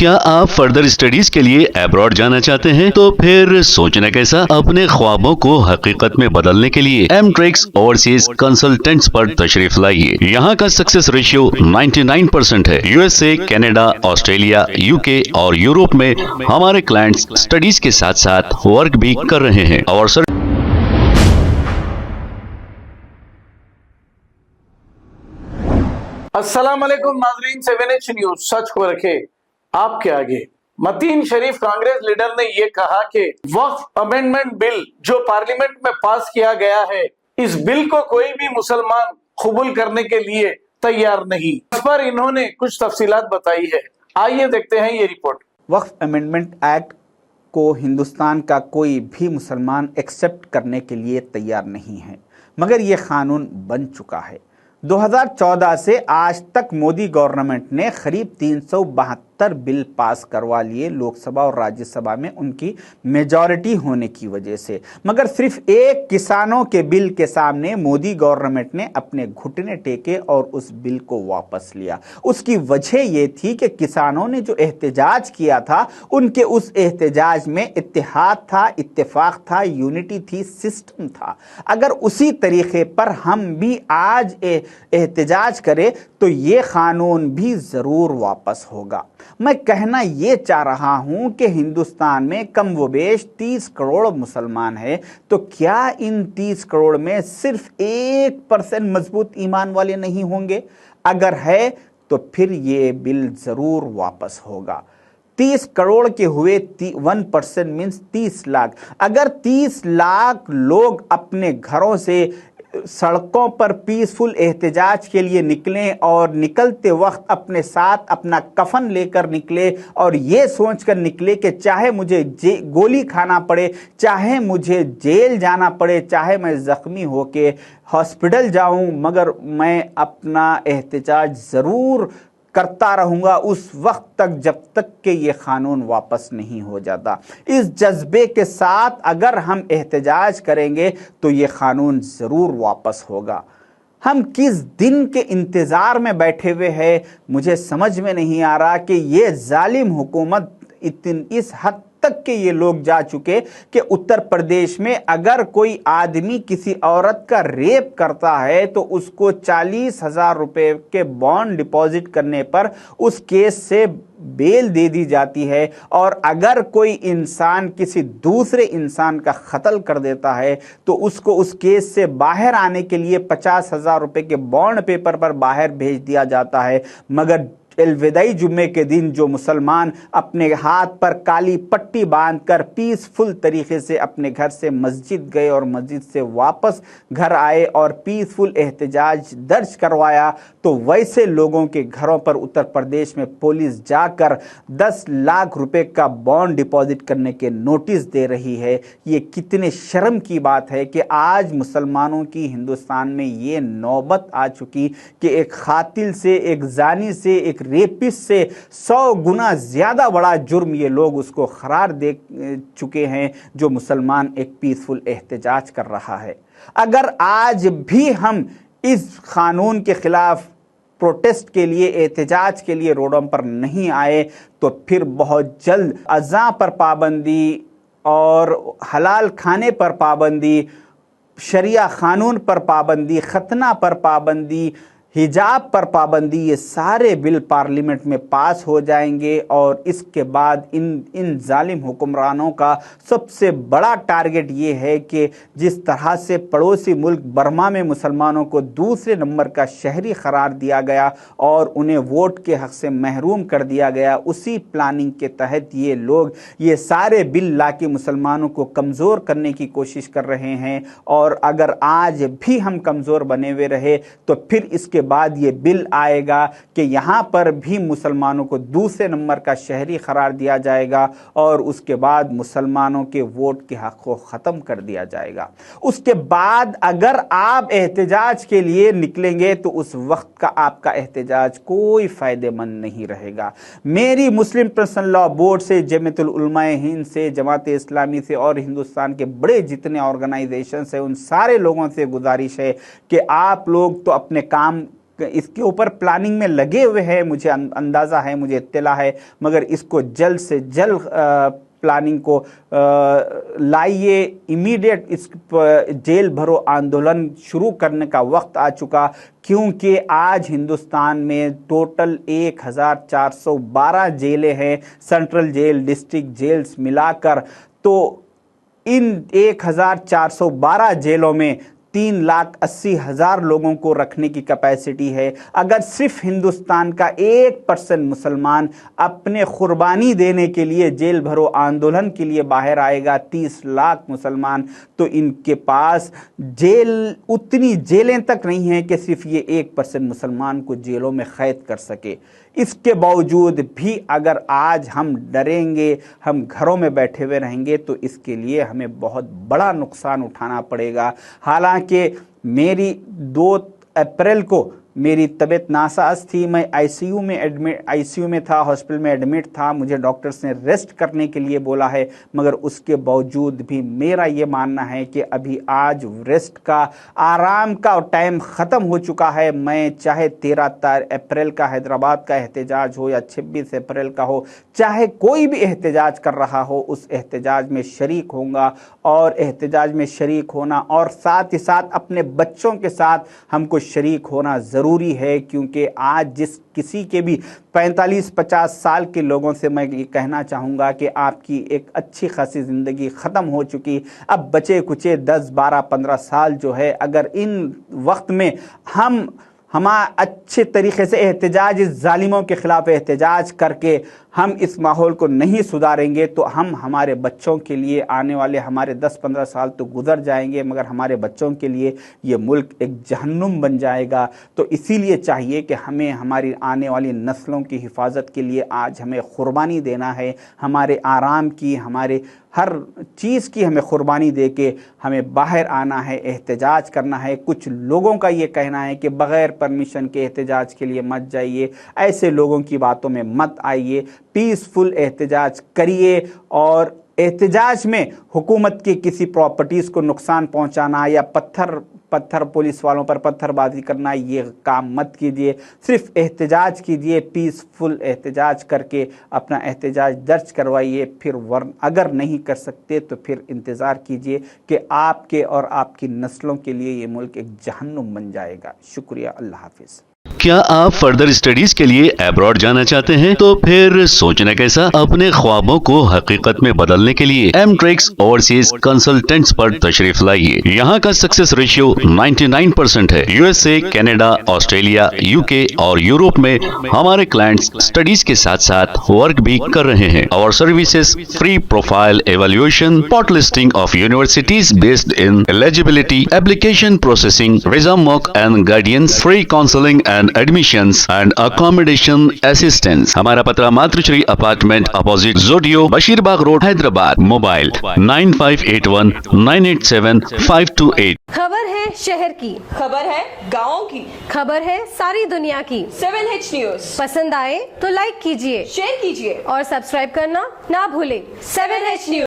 क्या आप further studies के लिए अब्रॉड जाना चाहते हैं? तो फिर सोचना कैसा, अपने ख्वाबों को हकीकत में बदलने के लिए एमट्रिक्स ओवरसीज कंसल्टेंट्स पर तशरीफ लाइए। यहाँ का सक्सेस रेशियो 99% है। यूएसए, कनाडा, ऑस्ट्रेलिया, यूके और यूरोप में हमारे क्लाइंट्स स्टडीज के साथ साथ वर्क भी कर रहे हैं और सर अस्सलाम वालेकुम नाजरीन, 7H न्यूज सच को रखे आपके आगे। मतीन शरीफ कांग्रेस लीडर ने यह कहा कि वक्फ अमेंडमेंट बिल जो पार्लियामेंट में पास किया गया है, इस बिल को कोई भी मुसलमान कबूल करने के लिए तैयार नहीं। इस पर इन्होंने कुछ तफसीलात बताई है, आइए देखते हैं ये रिपोर्ट। वक्फ अमेंडमेंट एक्ट को हिंदुस्तान का कोई भी मुसलमान एक्सेप्ट करने के लिए तैयार नहीं है, मगर ये कानून बन चुका है। 2014 से आज तक मोदी गवर्नमेंट ने करीब 372 बिल पास करवा लिए लोकसभा और राज्यसभा में उनकी मेजॉरिटी होने की वजह से, मगर सिर्फ एक किसानों के बिल के सामने मोदी गवर्नमेंट ने अपने घुटने टेके और उस बिल को वापस लिया। उसकी वजह यह थी कि किसानों ने जो एहतजाज किया था, उनके उस एहतजाज में इत्तेहाद था, इत्तेफाक था, यूनिटी थी, सिस्टम था। अगर उसी तरीके पर हम भी आज एहतजाज करें तो ये कानून भी जरूर वापस होगा। मैं कहना ये चाह रहा हूं कि हिंदुस्तान में कम व बेश 30 करोड़ मुसलमान हैं, तो क्या इन 30 करोड़ में सिर्फ 1% मजबूत ईमान वाले नहीं होंगे? अगर है तो फिर ये बिल जरूर वापस होगा। 30 करोड़ के हुए 1% मीन्स 30 लाख। अगर 30 लाख लोग अपने घरों से सड़कों पर पीसफुल एहतजाज के लिए निकलें और निकलते वक्त अपने साथ अपना कफन लेकर निकले और ये सोचकर निकले कि चाहे मुझे गोली खाना पड़े, चाहे मुझे जेल जाना पड़े, चाहे मैं ज़ख्मी होके हॉस्पिटल जाऊं, मगर मैं अपना एहतजाज ज़रूर करता रहूंगा उस वक्त तक जब तक कि ये कानून वापस नहीं हो जाता। इस जज्बे के साथ अगर हम एहतजाज करेंगे तो ये कानून ज़रूर वापस होगा। हम किस दिन के इंतज़ार में बैठे हुए हैं, मुझे समझ में नहीं आ रहा कि ये जालिम हुकूमत इस हद तक के ये लोग जा चुके कि उत्तर प्रदेश में अगर कोई आदमी किसी औरत का रेप करता है तो उसको 40,000 रुपये के बॉन्ड डिपॉजिट करने पर उस केस से बेल दे दी जाती है, और अगर कोई इंसान किसी दूसरे इंसान का कत्ल कर देता है तो उसको उस केस से बाहर आने के लिए 50,000 रुपये के बॉन्ड पेपर पर बाहर भेज दिया जाता है। मगर अलविदाई जुम्मे के दिन जो मुसलमान अपने हाथ पर काली पट्टी बांधकर पीसफुल तरीके से अपने घर से मस्जिद गए और मस्जिद से वापस घर आए और पीसफुल एहतजाज दर्ज करवाया, तो वैसे लोगों के घरों पर उत्तर प्रदेश में पुलिस जाकर 10 लाख रुपए का बॉन्ड डिपॉजिट करने के नोटिस दे रही है। ये कितने शर्म की बात है कि आज मुसलमानों की हिंदुस्तान में ये नौबत आ चुकी कि एक कातिल से, एक जानी से, एक रेपिस्ट से 100 गुना ज्यादा बड़ा जुर्म ये लोग उसको करार दे चुके हैं जो मुसलमान एक पीसफुल एहतजाज कर रहा है। अगर आज भी हम इस कानून के खिलाफ प्रोटेस्ट के लिए, एहतजाज के लिए रोडों पर नहीं आए तो फिर बहुत जल्द अज़ां पर पाबंदी और हलाल खाने पर पाबंदी, शरिया कानून पर पाबंदी, खतना पर पाबंदी, हिजाब पर पाबंदी, ये सारे बिल पार्लियामेंट में पास हो जाएंगे और इसके बाद इन जालिम हुक्मरानों का सबसे बड़ा टारगेट ये है कि जिस तरह से पड़ोसी मुल्क बर्मा में मुसलमानों को दूसरे नंबर का शहरी करार दिया गया और उन्हें वोट के हक से महरूम कर दिया गया, उसी प्लानिंग के तहत ये लोग ये सारे बिल लाके मुसलमानों को कमज़ोर करने की कोशिश कर रहे हैं। और अगर आज भी हम कमज़ोर बने हुए रहे तो फिर इसके बाद ये बिल आएगा कि यहाँ पर भी मुसलमानों को दूसरे नंबर का शहरी करार दिया जाएगा और उसके बाद मुसलमानों के वोट के हक को ख़त्म कर दिया जाएगा। उसके बाद अगर आप एहतजाज के लिए निकलेंगे तो उस वक्त का आपका एहतजाज कोई फ़ायदेमंद नहीं रहेगा। मेरी मुस्लिम पर्सनल लॉ बोर्ड से, जमीयतुल उलमाए हिंद से, जमात इस्लामी से और हिंदुस्तान के बड़े जितने ऑर्गेनाइजेशन हैं उन सारे लोगों से गुजारिश है कि आप लोग तो अपने काम اس کے اوپر پلاننگ میں لگے ہوئے ہیں، مجھے اندازہ ہے، مجھے اطلاع ہے، مگر اس کو جلد سے جلد پلاننگ کو لائیے، امیڈیٹ اس جیل بھرو آندولن شروع کرنے کا وقت آ چکا، کیونکہ آج ہندوستان میں ٹوٹل 1412 جیلیں ہیں، سینٹرل جیل، ڈسٹرکٹ جیلز ملا کر، تو ان 1412 جیلوں میں 3,80,000 لوگوں کو رکھنے کی کیپیسٹی ہے۔ اگر صرف ہندوستان کا 1% مسلمان اپنے قربانی دینے کے لیے جیل بھرو آندولن کے لیے باہر آئے گا، 30 لاکھ مسلمان، تو ان کے پاس اتنی جیلیں تک نہیں ہیں کہ صرف یہ 1% مسلمان کو جیلوں میں قید کر سکے۔ اس کے باوجود بھی اگر آج ہم ڈریں گے، ہم گھروں میں بیٹھے ہوئے رہیں گے، تو اس کے لیے ہمیں بہت بڑا نقصان اٹھانا پڑے گا۔ حالانکہ میری 2 اپریل کو میری طبیعت ناساز تھی، میں آئی سی یو میں تھا، ہاسپٹل میں ایڈمٹ تھا، مجھے ڈاکٹرز نے ریسٹ کرنے کے لیے بولا ہے، مگر اس کے باوجود بھی میرا یہ ماننا ہے کہ ابھی آج ریسٹ کا، آرام کا ٹائم ختم ہو چکا ہے۔ میں چاہے 13 اپریل کا حیدرآباد کا احتجاج ہو یا 26 اپریل کا ہو، چاہے کوئی بھی احتجاج کر رہا ہو، اس احتجاج میں شریک ہوں گا، اور احتجاج میں شریک ہونا اور ساتھ ہی ساتھ اپنے بچوں کے ساتھ ہم کو شریک ہونا ضروری ہے، کیونکہ آج جس کسی کے بھی 45-50 سال کے لوگوں سے میں یہ کہنا چاہوں گا کہ آپ کی ایک اچھی خاصی زندگی ختم ہو چکی، اب بچے کچے 10 12 15 سال جو ہے، اگر ان وقت میں ہم اچھے طریقے سے احتجاج، اس ظالموں کے خلاف احتجاج کر کے ہم اس ماحول کو نہیں سدھاریں گے، تو ہم ہمارے بچوں کے لیے آنے والے ہمارے 10-15 سال تو گزر جائیں گے، مگر ہمارے بچوں کے لیے یہ ملک ایک جہنم بن جائے گا۔ تو اسی لیے چاہیے کہ ہمیں ہماری آنے والی نسلوں کی حفاظت کے لیے آج ہمیں قربانی دینا ہے، ہمارے آرام کی، ہمارے ہر چیز کی ہمیں قربانی دے کے ہمیں باہر آنا ہے، احتجاج کرنا ہے۔ کچھ لوگوں کا یہ کہنا ہے کہ بغیر پرمیشن کے احتجاج کے لیے مت جائیے، ایسے لوگوں کی باتوں میں مت آئیے، پیسفل احتجاج کریے، اور احتجاج میں حکومت کی کسی پراپرٹیز کو نقصان پہنچانا یا پتھر پولیس والوں پر پتھر بازی کرنا، یہ کام مت کیجیے، صرف احتجاج کیجیے، پیسفل احتجاج کر کے اپنا احتجاج درج کروائیے۔ پھر اگر نہیں کر سکتے تو پھر انتظار کیجیے کہ آپ کے اور آپ کی نسلوں کے لیے یہ ملک ایک جہنم بن جائے گا۔ شکریہ، اللہ حافظ۔ کیا آپ فردر اسٹڈیز کے لیے ایبراڈ جانا چاہتے ہیں؟ تو پھر سوچنا کیسا؟ اپنے خوابوں کو حقیقت میں بدلنے کے لیے ایم ٹریکس اوورسیز کنسلٹنٹس پر تشریف لائیے۔ یہاں کا سکسیس ریشیو 99% ہے۔ U S A, Canada, Australia, you کے اور یورپ میں ہمارے کلائنٹس اسٹڈیز کے ساتھ ساتھ ورک بھی کر رہے ہیں۔ اور services free profile evaluation, part listing of universities based in eligibility, application processing, visa موک and guidance, free counselling and admissions and accommodation assistance. ہمارا پتہ ماتر شری اپارٹمنٹ اپوزٹ زوڈیو، بشیر باغ روڈ، حیدرآباد۔ موبائل 9581987528۔ خبر ہے شہر کی، خبر ہے گاؤں کی، خبر ہے ساری دنیا کی۔ 7H نیوز پسند آئے تو لائک کیجئے، شیئر کیجیے اور سبسکرائب کرنا نہ بھولیں۔ 7H news.